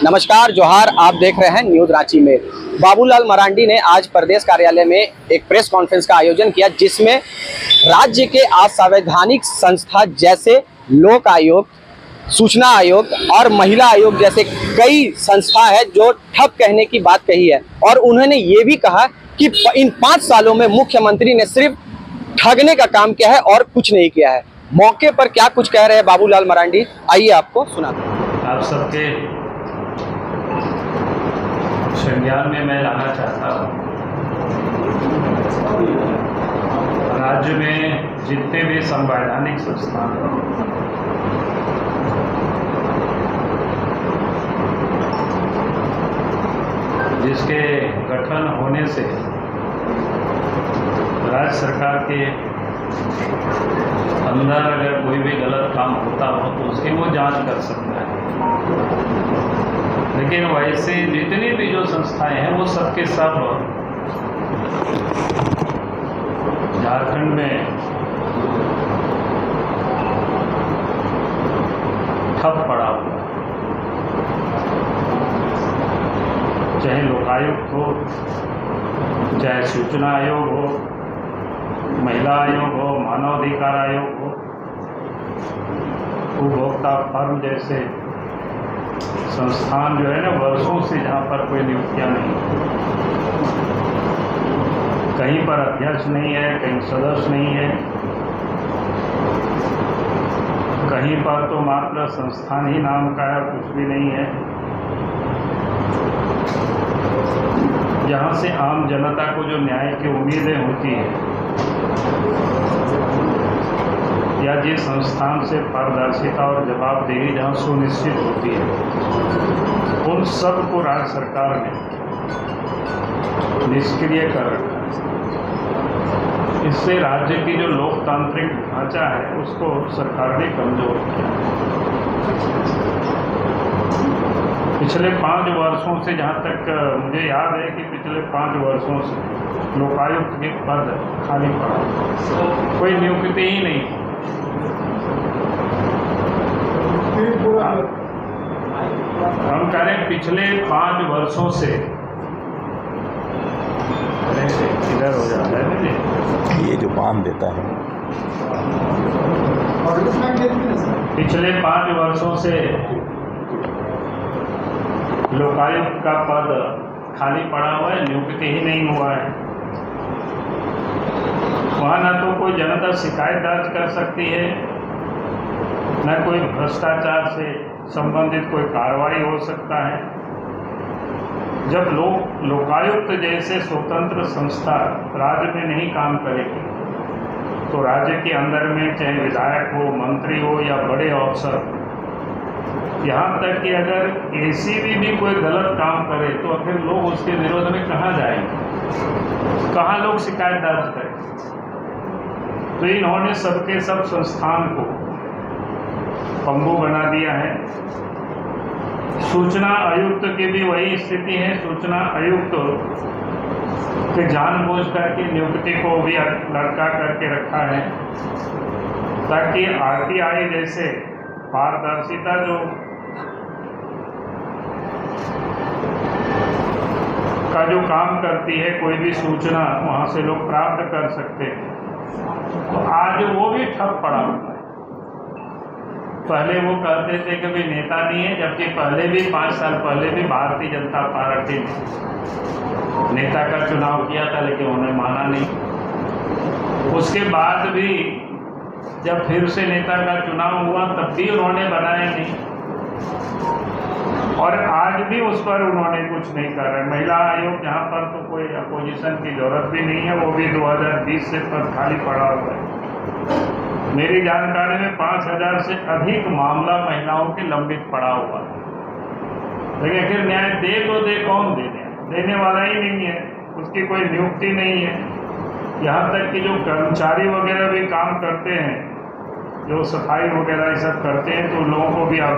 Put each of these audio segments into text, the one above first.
नमस्कार जोहार, आप देख रहे हैं न्यूज रांची में। बाबूलाल मरांडी ने आज प्रदेश कार्यालय में एक प्रेस कॉन्फ्रेंस का आयोजन किया, जिसमें राज्य के असंवैधानिक संस्था जैसे लोक आयोग, सूचना आयोग और महिला आयोग जैसे कई संस्था है जो ठप कहने की बात कही है। और उन्होंने ये भी कहा कि इन 5 सालों में मुख्यमंत्री ने सिर्फ ठगने का काम किया है और कुछ नहीं किया है। मौके पर क्या कुछ कह रहे हैं बाबूलाल मरांडी, आइए आपको सुनाते हैं। आप सबके संज्ञान में मैं लाना चाहता हूँ, राज्य में जितने भी संवैधानिक संस्थान जिसके गठन होने से राज्य सरकार के अंदर अगर कोई भी गलत काम होता हो तो उसकी वो जांच कर सकता है। लेकिन वैसे जितनी भी जो संस्थाएं हैं वो सब के सब झारखंड में ठप पड़ा हुआ है। चाहे लोकायुक्त हो, चाहे सूचना आयोग हो, महिला आयोग हो, मानवाधिकार आयोग हो, उपभोक्ता फर्म जैसे संस्थान जो है ना, वर्षों से जहाँ पर कोई नियुक्तियाँ नहीं, कहीं पर अध्यक्ष नहीं है, कहीं सदस्य नहीं है, कहीं पर तो मात्र संस्थान ही नाम का है, कुछ भी नहीं है। जहाँ से आम जनता को जो न्याय की उम्मीदें होती हैं या जिस संस्थान से पारदर्शिता और जवाबदेही जहाँ सुनिश्चित होती है, उन सब को राज्य सरकार ने निष्क्रिय कर रखा है। इससे राज्य की जो लोकतांत्रिक ढांचा है उसको सरकार ने कमजोर किया। पिछले 5 वर्षों से, जहाँ तक मुझे याद है कि पिछले 5 वर्षों से लोकायुक्त के पद खाली पड़ा, कोई नियुक्ति ही नहीं। हम कह रहे हैं पिछले 5 वर्षों से, इधर हो जाता है ना ये जो बांध देता है, पिछले 5 वर्षों से लोकायुक्त का पद खाली पड़ा हुआ है, नियुक्ति ही नहीं हुआ है। वहाँ न तो कोई जनता शिकायत दर्ज कर सकती है, न कोई भ्रष्टाचार से संबंधित कोई कार्रवाई हो सकता है। जब लोकायुक्त जैसे स्वतंत्र संस्था राज्य में नहीं काम करेगी तो राज्य के अंदर में चाहे विधायक हो, मंत्री हो या बड़े अफसर, यहाँ तक कि अगर एसीबी भी कोई गलत काम करे तो फिर लोग उसके विरोध में कहाँ जाएंगे, कहाँ लोग शिकायत दर्ज करें। तो इन्होंने सबके सब संस्थान को पंगु बना दिया है। सूचना आयुक्त की भी वही स्थिति है। सूचना आयुक्त के जानबूझ करके नियुक्ति को भी लटका करके रखा है ताकि आरटीआई जैसे पारदर्शिता जो का जो काम करती है, कोई भी सूचना वहाँ से लोग प्राप्त कर सकते हैं, तो आज वो भी ठप पड़ा हुआ है। पहले वो कहते थे कि भाई नेता नहीं है, जबकि पहले भी 5 साल पहले भी भारतीय जनता पार्टी ने नेता का चुनाव किया था, लेकिन उन्होंने माना नहीं। उसके बाद भी जब फिर से नेता का चुनाव हुआ तब भी उन्होंने बनाया नहीं, और आज भी उस पर उन्होंने कुछ नहीं कर रहे। महिला आयोग, जहाँ पर तो कोई अपोजिशन की जरूरत भी नहीं है, वो भी 2020 से पद खाली पड़ा हुआ है। मेरी जानकारी में 5000 से अधिक मामला महिलाओं के लंबित पड़ा हुआ है, लेकिन फिर न्याय दे तो दे कौन, देने वाला ही नहीं है, उसकी कोई नियुक्ति नहीं है। यहाँ तक कि जो कर्मचारी वगैरह भी काम करते हैं, जो सफाई वगैरह ये सब करते हैं, तो लोगों को भी अब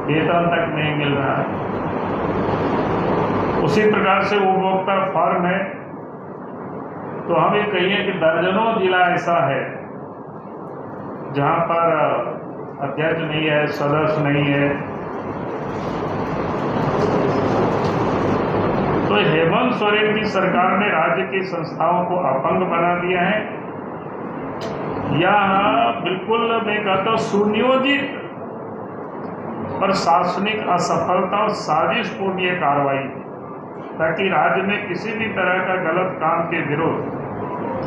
वेतन तक नहीं मिल रहा है। उसी प्रकार से उपभोक्ता फर्म है, तो हम ये कहिए कि दर्जनों जिला ऐसा है जहाँ पर अध्यक्ष नहीं है, सदस्य नहीं है, तो हेमंत सोरेन की सरकार ने राज्य की संस्थाओं को अपंग बना दिया है, या बिल्कुल मैं कहता हूँ सुनियोजित प्रशासनिक असफलता और साजिशपूर्ण ये कार्रवाई, ताकि राज्य में किसी भी तरह का गलत काम के विरुद्ध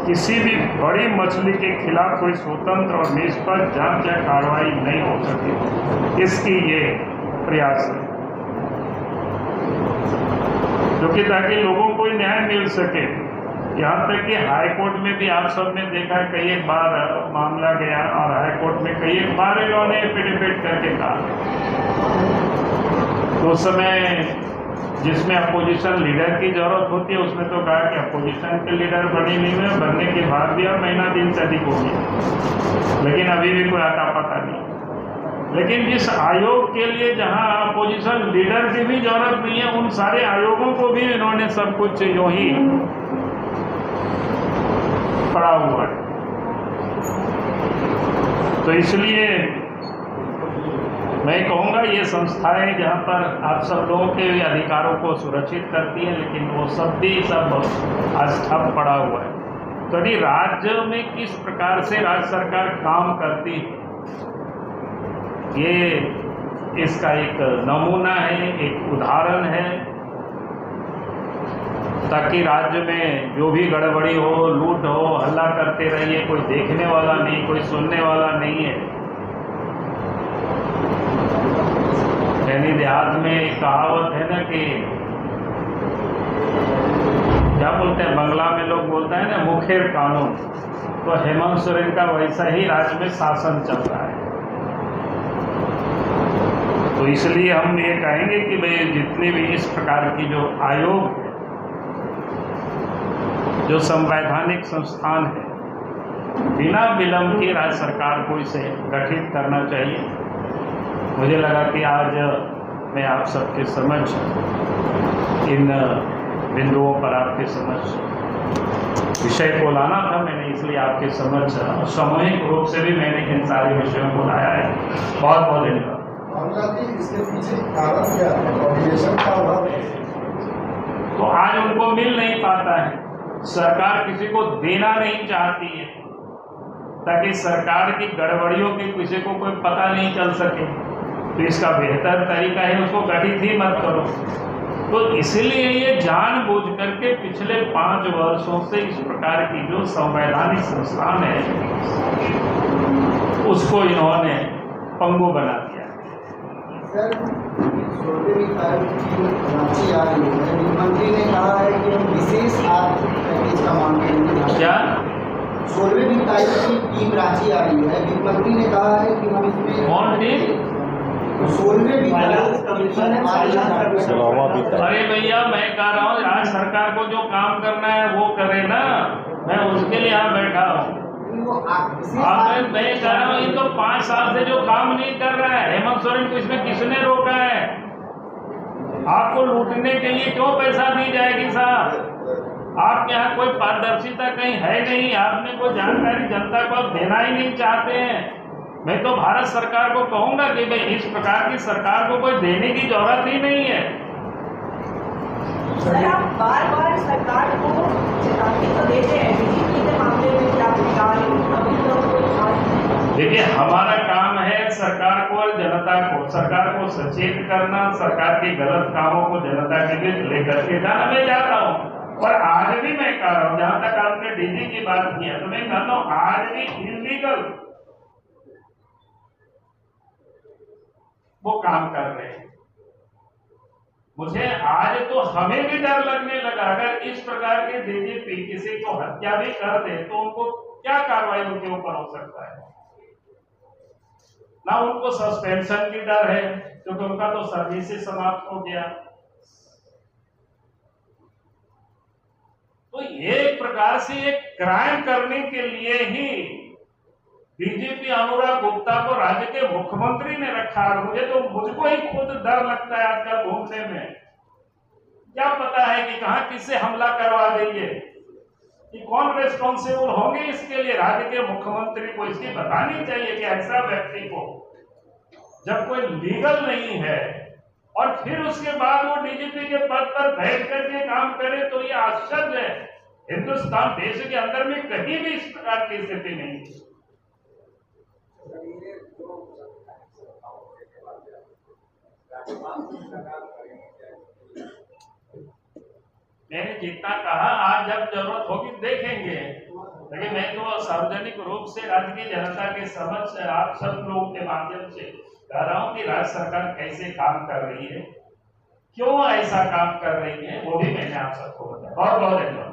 किसी भी बड़ी मछली के खिलाफ कोई स्वतंत्र और निष्पक्ष जांच या कार्रवाई नहीं हो सके, इसकी ये प्रयास है, क्योंकि ताकि लोगों को न्याय मिल सके। यहाँ तक कि हाई कोर्ट में भी आप सबने देखा कई एक बार मामला गया और हाई कोर्ट में कई एक बार इन्होंने एफिडेविट करके कहा, तो उस समय जिसमें अपोजिशन लीडर की जरूरत होती है उसमें तो कहा कि अपोजिशन के लीडर बने नहीं हुए, बनने के बाद भी अब महीना दिन से अधिक हो गया, लेकिन अभी भी कोई आता पता नहीं। लेकिन जिस आयोग के लिए जहां अपोजिशन लीडर की भी जरूरत नहीं है, उन सारे आयोगों को भी इन्होंने सब कुछ यूं ही पड़ा हुआ है। तो इसलिए मैं कहूँगा ये संस्थाएं जहाँ पर आप सब लोगों के अधिकारों को सुरक्षित करती हैं, लेकिन वो सब आज ठप पड़ा हुआ है। तो यदि राज्य में किस प्रकार से राज्य सरकार काम करती है, ये इसका एक नमूना है, एक उदाहरण है, ताकि राज्य में जो भी गड़बड़ी हो, लूट हो, हल्ला करते रहिए, कोई देखने वाला नहीं, कोई सुनने वाला नहीं है। यानी देहात में एक कहावत है ना कि क्या बोलते हैं, बंगला में लोग बोलते हैं ना, मुखेर कानून। तो हेमंत सोरेन का वैसा ही राज्य में शासन चल रहा है। तो इसलिए हम ये कहेंगे कि भाई जितने भी इस प्रकार की जो आयोग है, जो संवैधानिक संस्थान है, बिना विलंब की राज्य सरकार को इसे गठित करना चाहिए। मुझे लगा कि आज मैं आप सबके समझ इन बिंदुओं पर आपके समझ विषय को लाना था मैंने, इसलिए आपके समझ सामूहिक रूप से भी मैंने इन सारे विषयों को लाया है। बहुत बहुत धन्यवाद। इसके पीछे कारण क्या है? कोऑर्डिनेशन का अभाव है। तो आज उनको मिल नहीं पाता है, सरकार किसी को देना नहीं चाहती है, ताकि सरकार की गड़बड़ियों के किसी को कोई पता नहीं चल सके। तो इसका बेहतर तरीका है उसको गठित ही मत करो। तो इसलिए ये जानबूझ करके पिछले 5 वर्षों से इस प्रकार की जो संवैधानिक संस्थान है उसको इन्होंने पंगु बना दिया। सर, रांची आ रही है, मुख्यमंत्री ने कहा है कि हम विशेष आर्थिक पैकेज का मांग करेंगे। क्या 16वीं वित्त आयोग की टीम रांची आ रही है, मुख्यमंत्री ने कहा है कि हम इसमें कौन टीम? 16वें वित्त आयोग कमीशन है। अरे भैया, मैं कह रहा हूँ राज्य सरकार को जो काम करना है वो करे ना, मैं उसके लिए यहाँ बैठा हूँ। मैं कह रहा हूँ ये तो 5 साल से जो काम नहीं कर रहा है, हेमंत सोरेन को इसमें किसने रोका है? आपको लूटने के लिए क्यों पैसा दी जाएगी साहब? आपके यहाँ कोई पारदर्शिता कहीं है नहीं, आपने कोई जानकारी जनता को आप देना ही नहीं चाहते हैं। मैं तो भारत सरकार को कहूंगा कि भाई इस प्रकार की सरकार को कोई देने की जरूरत ही नहीं है। सर, आप बार-बार सरकार को चेतावनी तो देते हैं, बिजली के मामले में क्या अभी तो देखिए, हमारा काम है सरकार को और जनता को, सरकार को सचेत करना, सरकार के गलत कामों को जनता के बीच लेकर के जाना। मैं जाता हूँ और आज भी मैं कह रहा हूँ, जहाँ तक आपने डीजी की बात की है तो मैं कहता हूँ आज भी इलीगल वो काम कर रहे हैं। मुझे आज तो हमें भी डर लगने लगा, अगर इस प्रकार के डीजीपी किसी को हत्या भी कर दे तो उनको क्या कार्रवाई उनके ऊपर हो सकता है? ना उनको सस्पेंशन की डर है क्योंकि उनका तो सर्विस ही समाप्त हो गया। तो ये एक प्रकार से एक क्राइम करने के लिए ही डीजीपी अनुराग गुप्ता को राज्य के मुख्यमंत्री ने रखा। मुझको ही खुद डर लगता है आजकल घूमने में। क्या पता है कि कहां किससे हमला करवा देंगे, कि कौन रिस्पॉन्सिबल होंगे इसके लिए। राज्य के मुख्यमंत्री को इसकी बतानी चाहिए कि ऐसा व्यक्ति को जब कोई लीगल नहीं है और फिर उसके बाद वो डीजीपी के पद पर बैठ करके काम करे, तो ये आश्चर्य है। हिंदुस्तान देश के अंदर में कहीं भी इस प्रकार की स्थिति नहीं है। मैंने जितना कहा, आज जब जरूरत होगी देखेंगे, लेकिन मैं तो सार्वजनिक रूप से राज्य की जनता के समक्ष आप सब लोगों के माध्यम से कह रहा हूं कि राज्य सरकार कैसे काम कर रही है, क्यों ऐसा काम कर रही है, वो भी मैंने आप सबको बताया। बहुत बहुत धन्यवाद।